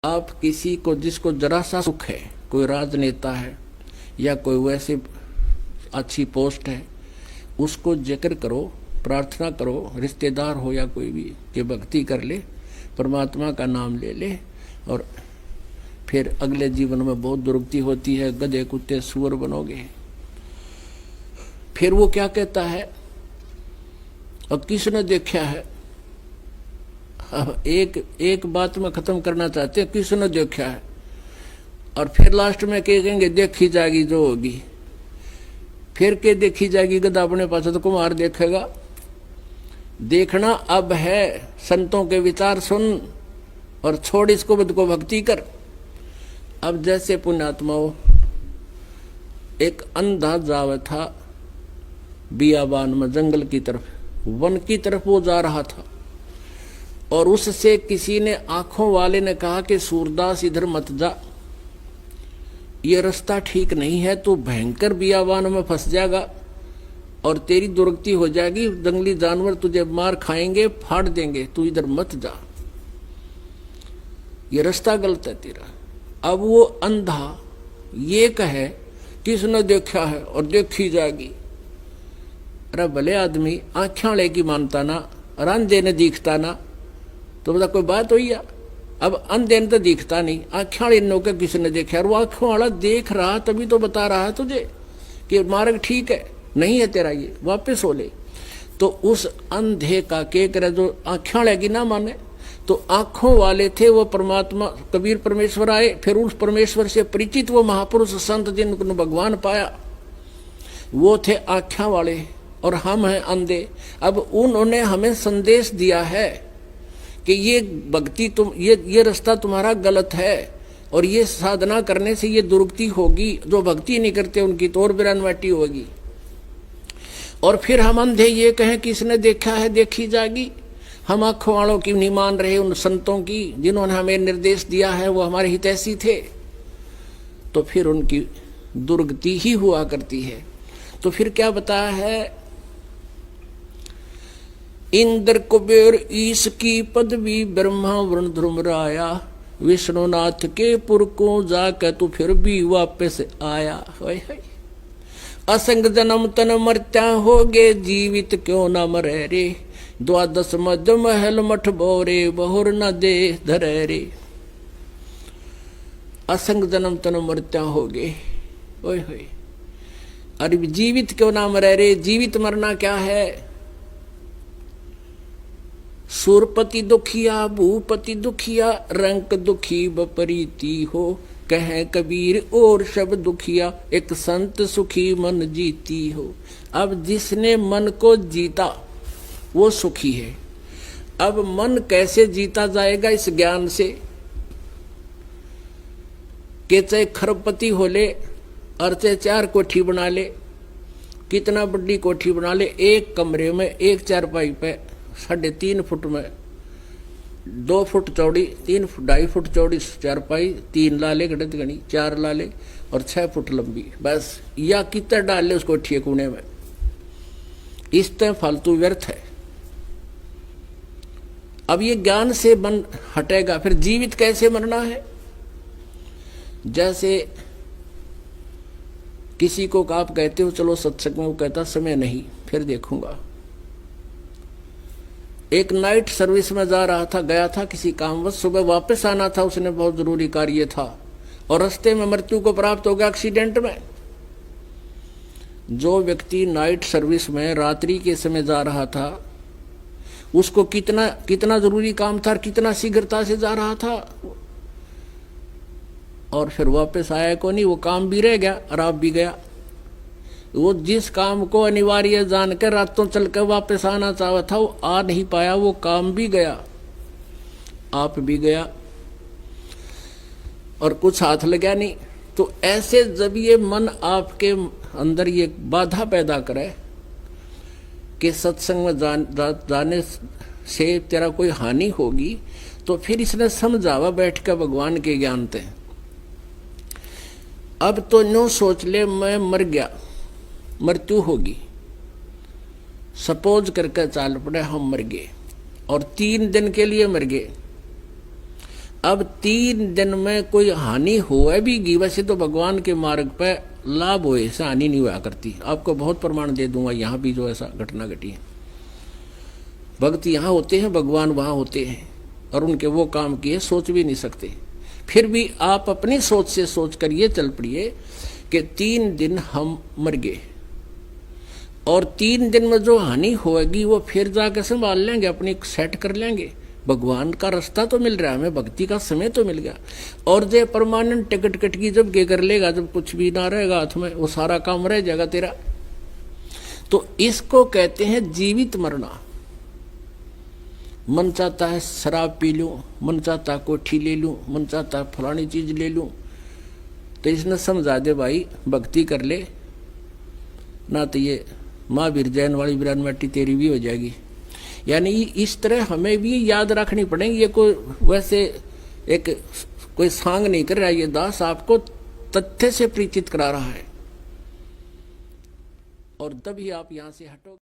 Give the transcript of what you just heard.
आप किसी को जिसको जरा सा सुख है, कोई राजनेता है या कोई वैसे अच्छी पोस्ट है, उसको जिक्र करो, प्रार्थना करो, रिश्तेदार हो या कोई भी, कि भक्ति कर ले, परमात्मा का नाम ले ले, और फिर अगले जीवन में बहुत दुर्गति होती है, गधे कुत्ते सुअर बनोगे। फिर वो क्या कहता है, और किसने देखा है, एक बात में खत्म करना चाहते हैं, किसने देखा है, और फिर लास्ट में कहेंगे देखी जाएगी जो होगी। फिर के देखी जाएगी, गधा अपने पास तो कुमार देखेगा। देखना अब है, संतों के विचार सुन और छोड़ इसको, बुद्ध को भक्ति कर। अब जैसे पुण्यात्माओं, एक अंधा जावा था बियाबान में, जंगल की तरफ, वन की तरफ वो जा रहा था, और उससे किसी ने, आंखों वाले ने कहा कि सूरदास इधर मत जा, ये रास्ता ठीक नहीं है, तू भयंकर बियाबान में फंस जाएगा और तेरी दुर्गति हो जाएगी, जंगली जानवर तुझे मार खाएंगे, फाड़ देंगे, तू इधर मत जा, ये रास्ता गलत है तेरा। अब वो अंधा ये कहे किसने देखा है और देखी जाएगी। अरे भले आदमी, आँखें वाले की मानता ना, अंधे ने दिखता ना, तो बता कोई बात हुई है। अब अंधे ने तो दिखता नहीं, आँखें वाले नो के किसने देखा, और वो आँखों वाला देख रहा तभी तो बता रहा है तुझे कि मार्ग ठीक है, नहीं है तेरा, ये वापस हो ले। तो उस अंधे का के करे जो आँखें वाले की ना माने, तो आंखों वाले थे वो परमात्मा कबीर परमेश्वर आए, फिर उस परमेश्वर से परिचित वो महापुरुष संत जिनको भगवान पाया, वो थे आँखें वाले और हम हैं अंधे। अब उन्होंने हमें संदेश दिया है कि ये भक्ति तुम, ये रास्ता तुम्हारा गलत है, और ये साधना करने से ये दुर्गति होगी, जो भक्ति नहीं करते उनकी तो और बिरानवाटी होगी। और फिर हम अंधे ये कहें कि इसने देखा है देखी जाएगी। हम आंखों वालों की नहीं मान रहे, उन संतों की जिन्होंने हमें निर्देश दिया है, वो हमारे हितैषी थे, तो फिर उनकी दुर्गति ही हुआ करती है। तो फिर क्या बताया है, इंद्र कुबेर ईश की पदवी, ब्रह्मा वरुण ध्रुव राया, विष्णुनाथ के पुर को जाकर तू फिर भी वापस आया। असंग जन्म तन मरत्या होगे, जीवित क्यों न मरे रे, द्वादश मध्य महल मठ बोरे, बहुर न दे धरे रे। असंग जन्म तन मरत्या होगे, ओए होए, अरे जीवित क्यों ना मरे रे। जीवित मरना क्या है, सुरपति दुखिया भूपति दुखिया, रंक दुखी बपरीती हो, कहे कबीर और सब दुखिया, एक संत सुखी मन जीती हो। अब जिसने मन को जीता वो सुखी है। अब मन कैसे जीता जाएगा, इस ज्ञान से कि चाहे खरबपति हो ले और चाहे 4 कोठी बना ले, कितना बड़ी कोठी बना ले, एक कमरे में एक चारपाई पे 3.5 फुट में 2 फुट चौड़ी, 2.5 फुट चौड़ी चारपाई, 3 लाले गणित गणी, 4 लाले और 6 फुट लंबी, बस। या कितना डाल ले उस कोठी कोने में, इस तरह फालतू व्यर्थ है। अब ये ज्ञान से मन हटेगा, फिर जीवित कैसे मरना है। जैसे किसी को आप कहते हो चलो सत्संग में, वो कहता समय नहीं, फिर देखूंगा। एक नाइट सर्विस में जा रहा था, गया था किसी कामवश, सुबह वापस आना था, उसने बहुत जरूरी कार्य था, और रास्ते में मृत्यु को प्राप्त हो गया एक्सीडेंट में। जो व्यक्ति नाइट सर्विस में रात्रि के समय जा रहा था, उसको कितना जरूरी काम था, कितना शीघ्रता से जा रहा था, और फिर वापस आया को नहीं, वो काम भी रह गया और आप भी गया। वो जिस काम को अनिवार्य जानकर रातों चलकर वापस आना चाहा था, वो आ नहीं पाया, वो काम भी गया, आप भी गया, और कुछ हाथ लगा नहीं। तो ऐसे जब ये मन आपके अंदर ये बाधा पैदा करे कि सत्संग में जाने से तेरा कोई हानि होगी, तो फिर इसने समझावा बैठ कर भगवान के ज्ञान थे। अब तो नो सोच ले मैं मर गया, मृत्यु होगी, सपोज करके चाल पड़े हम मर गए, और 3 दिन के लिए मर गए, अब 3 दिन में कोई हानि हुआ भी गी, वैसे तो भगवान के मार्ग पे लाभ हो, ऐसा हानि नहीं हुआ करती। आपको बहुत प्रमाण दे दूंगा, यहां भी जो ऐसा घटना घटी है। भक्त यहां होते हैं, भगवान वहां होते हैं, और उनके वो काम किए सोच भी नहीं सकते। फिर भी आप अपनी सोच से सोच कर ये चल पड़िए कि 3 दिन हम मर गए, और 3 दिन में जो हानि होगी वो फिर जाकर संभाल लेंगे, अपनी सेट कर लेंगे। भगवान का रास्ता तो मिल रहा है हमें, भक्ति का समय तो मिल गया। और जो परमानेंट टिकट कट की जब के कर लेगा, जब कुछ भी ना रहेगा हाथ में, वो सारा काम रह जाएगा तेरा। तो इसको कहते हैं जीवित मरना। मन चाहता है शराब पी लूं, मन चाहता है कोठी ले लूं, मन चाहता है फलानी चीज ले लूं, तो इसने समझा दे भाई भक्ति कर ले, ना तो ये महावीर जैन वाली बिरानमट्टी तेरी भी हो जाएगी। यानी इस तरह हमें भी याद रखनी पड़ेगी। ये कोई वैसे एक कोई सांग नहीं कर रहा है, ये दास आपको तथ्य से परिचित करा रहा है, और तभी आप यहां से हटो।